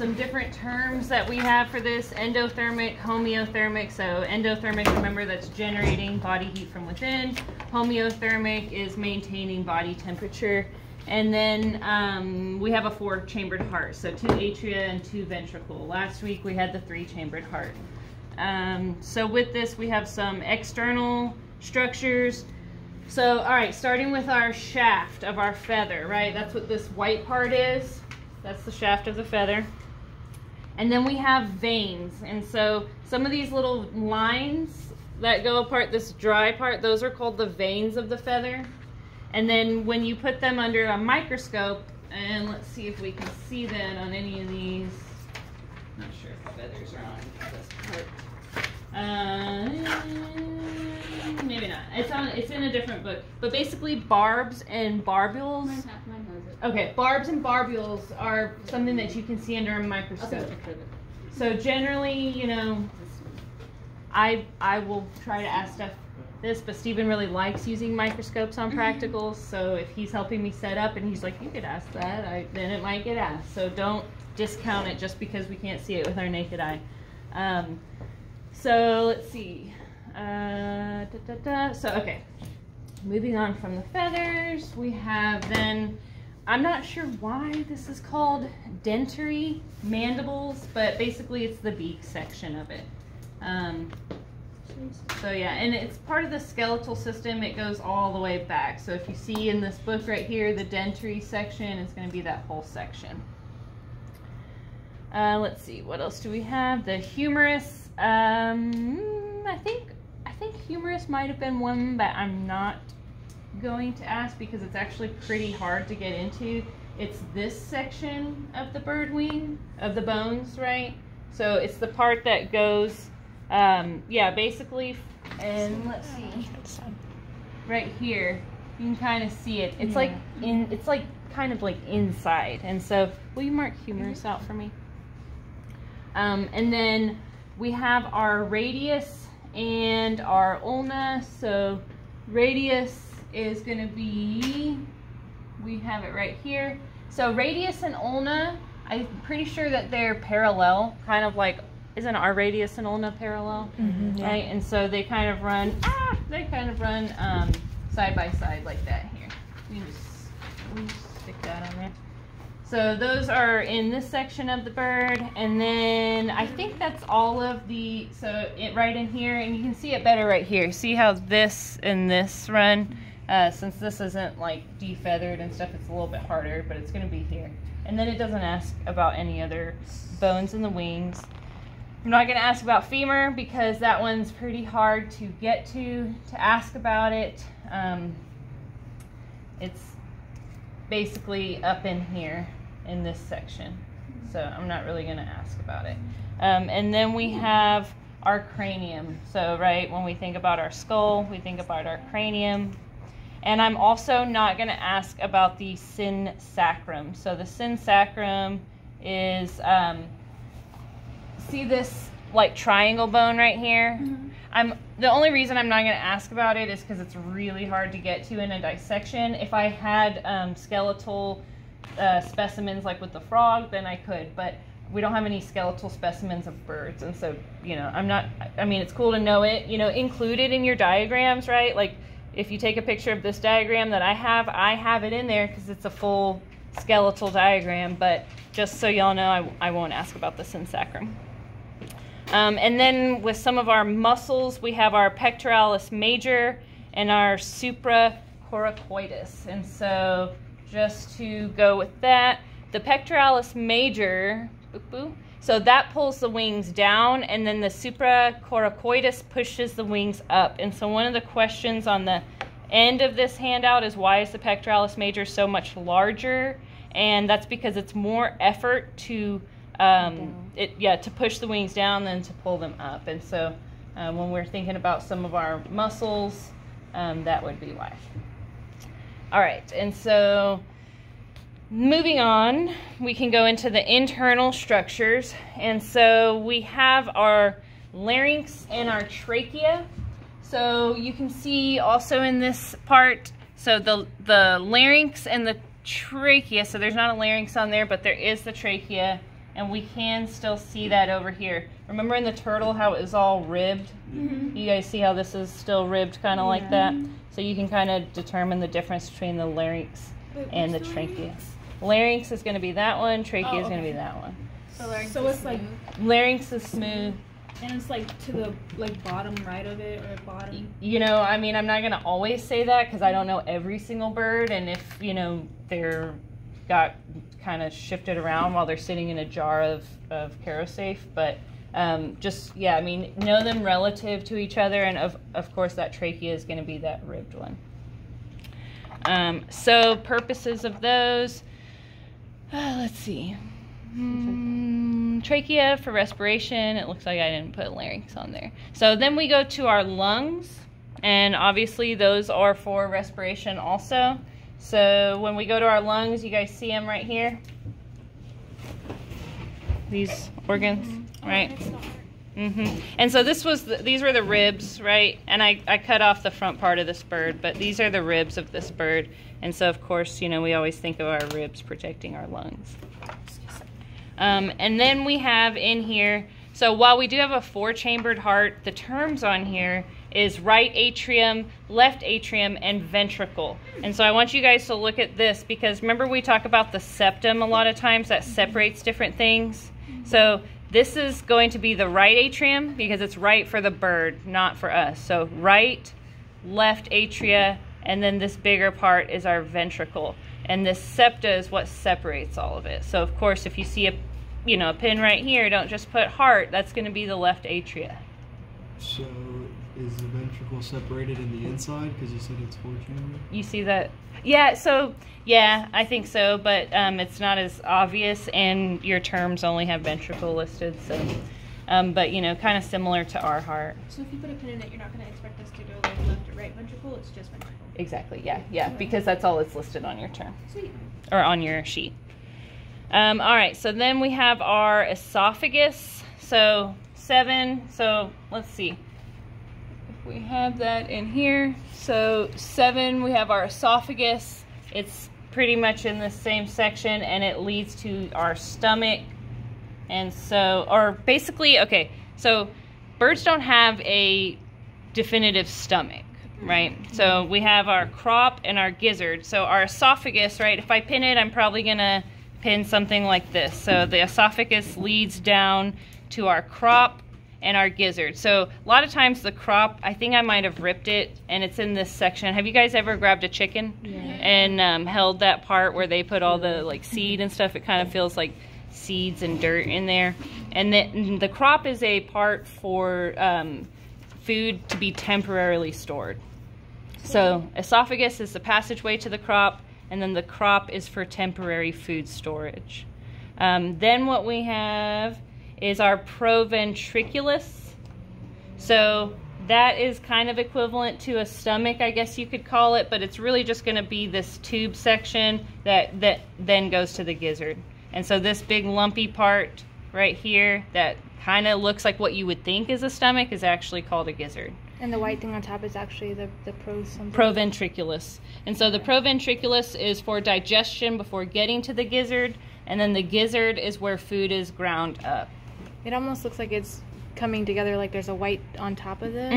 some different terms that we have for this: endothermic, homeothermic. So endothermic, remember, that's generating body heat from within. Homeothermic is maintaining body temperature. And then we have a 4-chambered heart, so 2 atria and 2 ventricle. Last week we had the 3-chambered heart. So with this we have some external structures. So all right, starting with our shaft of our feather, right? That's what this white part is. That's the shaft of the feather. And then we have veins. And so some of these little lines that go apart, this dry part, those are called the veins of the feather. And then when you put them under a microscope, and let's see if we can see that on any of these. Not sure if the feathers are on this part. Maybe not. It's in a different book. But basically, barbs and barbules. Mine has it. Okay, barbs and barbules are something that you can see under a microscope. So generally, you know, I will try to ask stuff this, but Stephen really likes using microscopes on practicals, so if he's helping me set up and he's like, you could ask that, then it might get asked. So don't discount it just because we can't see it with our naked eye. So let's see. So okay, moving on from the feathers, we have then, I'm not sure why this is called dentary mandibles, but basically it's the beak section of it. So yeah, and it's part of the skeletal system. It goes all the way back. So if you see in this book right here, the dentary section is going to be that whole section. Let's see, what else do we have? The humerus. I think humerus might have been one that I'm not going to ask because it's actually pretty hard to get into. It's this section of the bird wing, of the bones, right? So it's the part that goes, yeah, basically, and let's see, right here, you can kind of see it. It's like it's like kind of like inside. And so, will you mark humerus out for me? And then we have our radius and our ulna. So radius is going to be, we have it right here. So radius and ulna, I'm pretty sure that they're parallel, kind of like, isn't our radius and ulna parallel? Mm-hmm, yeah. Right? And so they kind of run, side by side like that here. You just stick that on there. So those are in this section of the bird, and then I think that's all of the, so it right in here, and you can see it better right here. See how this and this run? Since this isn't like defeathered and stuff, it's a little bit harder, but it's going to be here. And then it doesn't ask about any other bones in the wings. I'm not going to ask about femur because that one's pretty hard to get to ask about it. It's basically up in here in this section, so I'm not really going to ask about it. And then we have our cranium. So right, when we think about our skull, we think about our cranium. And I'm also not going to ask about the synsacrum. So the synsacrum is, see this like triangle bone right here? Mm-hmm. The only reason I'm not going to ask about it is because it's really hard to get to in a dissection. If I had skeletal specimens like with the frog, then I could, but we don't have any skeletal specimens of birds, and so, you know, I mean, it's cool to know it, you know, include it in your diagrams, right? Like, if you take a picture of this diagram that I have it in there because it's a full skeletal diagram, but just so y'all know, I won't ask about the synsacrum. And then with some of our muscles, we have our pectoralis major and our supracoracoides. And so just to go with that, the pectoralis major, so that pulls the wings down, and then the supracoracoides pushes the wings up. And so one of the questions on the end of this handout is, why is the pectoralis major so much larger? And that's because it's more effort to to push the wings down than to pull them up. And so when we're thinking about some of our muscles, that would be why. All right, and so moving on, we can go into the internal structures. And so we have our larynx and our trachea. So you can see also in this part, so the larynx and the trachea, so there's not a larynx on there, but there is the trachea. and we can still see that over here. Remember in the turtle how it was all ribbed? Mm-hmm. You guys see how this is still ribbed kind of like that? So you can kind of determine the difference between the larynx and the trachea. Larynx is going to be that one, trachea is going to be that one. So it's like larynx is smooth. And it's like to the bottom right of it or bottom. You know, I mean, I'm not going to always say that because I don't know every single bird, and if, you know, they're got kind of shifted around while they're sitting in a jar of Carosafe, but just, yeah, I mean, know them relative to each other, and of course that trachea is going to be that ribbed one. So purposes of those, let's see. Trachea for respiration. It looks like I didn't put larynx on there. So then we go to our lungs, and obviously those are for respiration also. So when we go to our lungs, you guys see them right here? These organs, right? And so these were the ribs, right? And I cut off the front part of this bird, but these are the ribs of this bird. And so of course, you know, we always think of our ribs protecting our lungs. And then we have in here, so while we do have a 4-chambered heart, the terms on here is right atrium, left atrium, and ventricle. And so I want you guys to look at this, because remember we talk about the septum a lot of times that separates different things. So this is going to be the right atrium because it's right for the bird, not for us. So right, left atria, and then this bigger part is our ventricle. And this septa is what separates all of it. So of course, if you see a pin right here, don't just put heart, that's going to be the left atria. So is the ventricle separated in the inside because you said it's 4-chambered? You see that? Yeah, so yeah, I think so, but it's not as obvious, and your terms only have ventricle listed, so but you know, kind of similar to our heart. So if you put a pin in it, you're not going to expect us to go like left or right ventricle, it's just ventricle. Exactly, yeah, because that's all that's listed on your term. Sweet. Or on your sheet. All right, so then we have our esophagus. So 7, so let's see. If we have that in here. So 7, we have our esophagus. It's pretty much in the same section, and it leads to our stomach. And so, or basically, okay, so birds don't have a definitive stomach, right? So we have our crop and our gizzard. So our esophagus, right, if I pin it, I'm probably gonna pin something like this. So the esophagus leads down to our crop and our gizzard. So a lot of times the crop, I think I might have ripped it, and it's in this section. Have you guys ever grabbed a chicken and held that part where they put all the like seed and stuff? It kind of feels like seeds and dirt in there. And then the crop is a part for food to be temporarily stored. So esophagus is the passageway to the crop, and then the crop is for temporary food storage. Then what we have is our proventriculus. So that is kind of equivalent to a stomach, I guess you could call it, but it's really just going to be this tube section that then goes to the gizzard. And so this big lumpy part right here that kind of looks like what you would think is a stomach is actually called a gizzard. And the white thing on top is actually the proventriculus. And so the proventriculus is for digestion before getting to the gizzard, and then the gizzard is where food is ground up. It almost looks like it's coming together, like there's a white on top of it.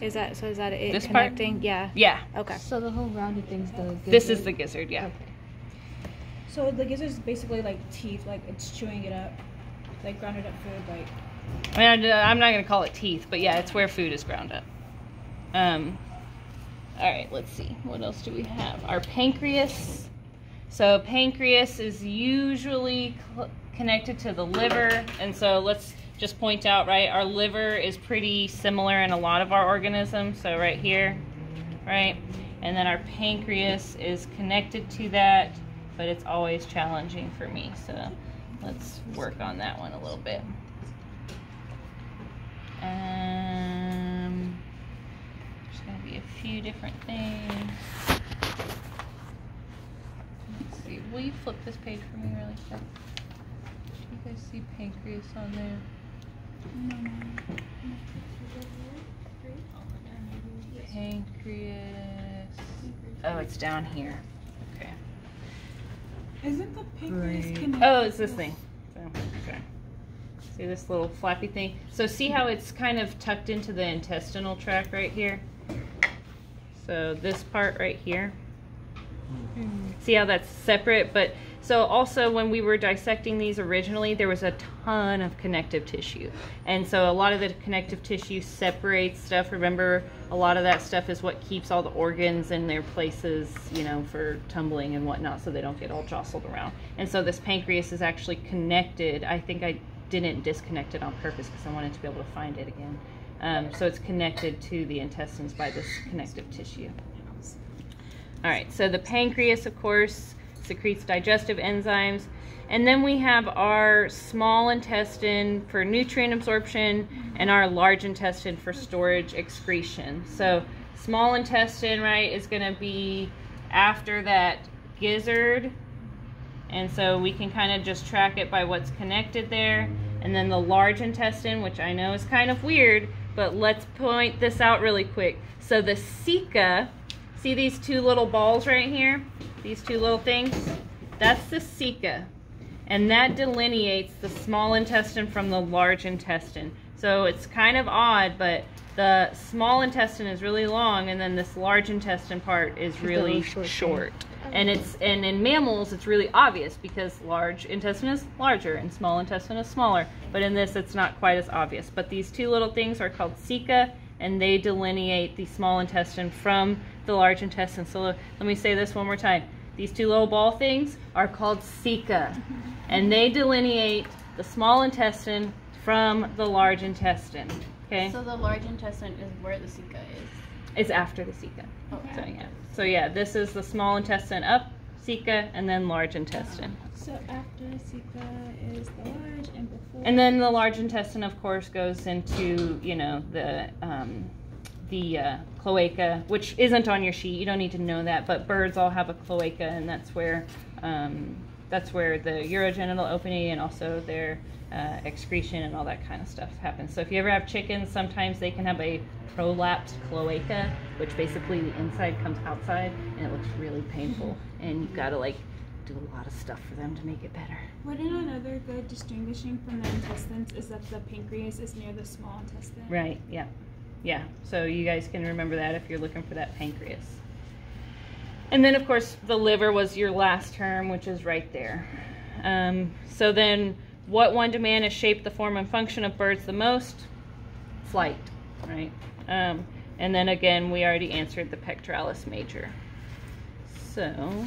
Is that it this connecting? Part? Yeah. Yeah. Okay. So the whole rounded thing's the gizzard? This is the gizzard, yeah. Okay. So the gizzard is basically like teeth, like it's chewing it up, like grounded up food, like. I mean, I'm not going to call it teeth, but yeah, it's where food is ground up. All right, let's see. What else do we have? Our pancreas. So pancreas is usually connected to the liver. And so let's just point out, right, our liver is pretty similar in a lot of our organisms. So right here, right? And then our pancreas is connected to that, but it's always challenging for me. So let's work on that one a little bit. There's going to be a few different things. Let's see. Will you flip this page for me really quick? Do you guys see pancreas on there? Pancreas. Oh, it's down here. Okay. Isn't the pancreas connected? Oh, it's this thing. So, Okay. See this little flappy thing? So see how it's kind of tucked into the intestinal tract right here? So this part right here. See how that's separate? But so also when we were dissecting these originally, there was a ton of connective tissue. And so a lot of the connective tissue separates stuff. Remember, a lot of that stuff is what keeps all the organs in their places, you know, for tumbling and whatnot, so they don't get all jostled around. And so this pancreas is actually connected. I think I didn't disconnect it on purpose because I wanted to be able to find it again. So it's connected to the intestines by this connective tissue. All right, so the pancreas, of course, secretes digestive enzymes. And then we have our small intestine for nutrient absorption and our large intestine for storage excretion. So small intestine, right, is going to be after that gizzard. And so we can kind of just track it by what's connected there. And then the large intestine, which I know is kind of weird, but let's point this out really quick. So the ceca, see these two little balls right here? These two little things? That's the ceca. And that delineates the small intestine from the large intestine. So it's kind of odd, but the small intestine is really long, and then this large intestine part is really short. And in mammals, it's really obvious because large intestine is larger and small intestine is smaller. But in this, it's not quite as obvious. But these two little things are called ceca, and they delineate the small intestine from the large intestine. So let me say this one more time. These two little ball things are called ceca, and they delineate the small intestine from the large intestine. Okay. So the large intestine is where the ceca is. It's after the ceca. Okay. So yeah, this is the small intestine up, ceca, and then large intestine. So after ceca is the large, and before. And then the large intestine, of course, goes into, you know, the cloaca, which isn't on your sheet. You don't need to know that, but birds all have a cloaca, and that's where the urogenital opening and also their excretion and all that kind of stuff happens. So if you ever have chickens, sometimes they can have a prolapsed cloaca, which basically the inside comes outside, and it looks really painful, and you've got to like do a lot of stuff for them to make it better. Wouldn't another good distinguishing from the intestines is that the pancreas is near the small intestine? Right, yeah. Yeah, so you guys can remember that if you're looking for that pancreas. And then, of course, the liver was your last term, which is right there. So then, what one demand has shaped the form and function of birds the most? Flight, right? And then again, we already answered the pectoralis major. So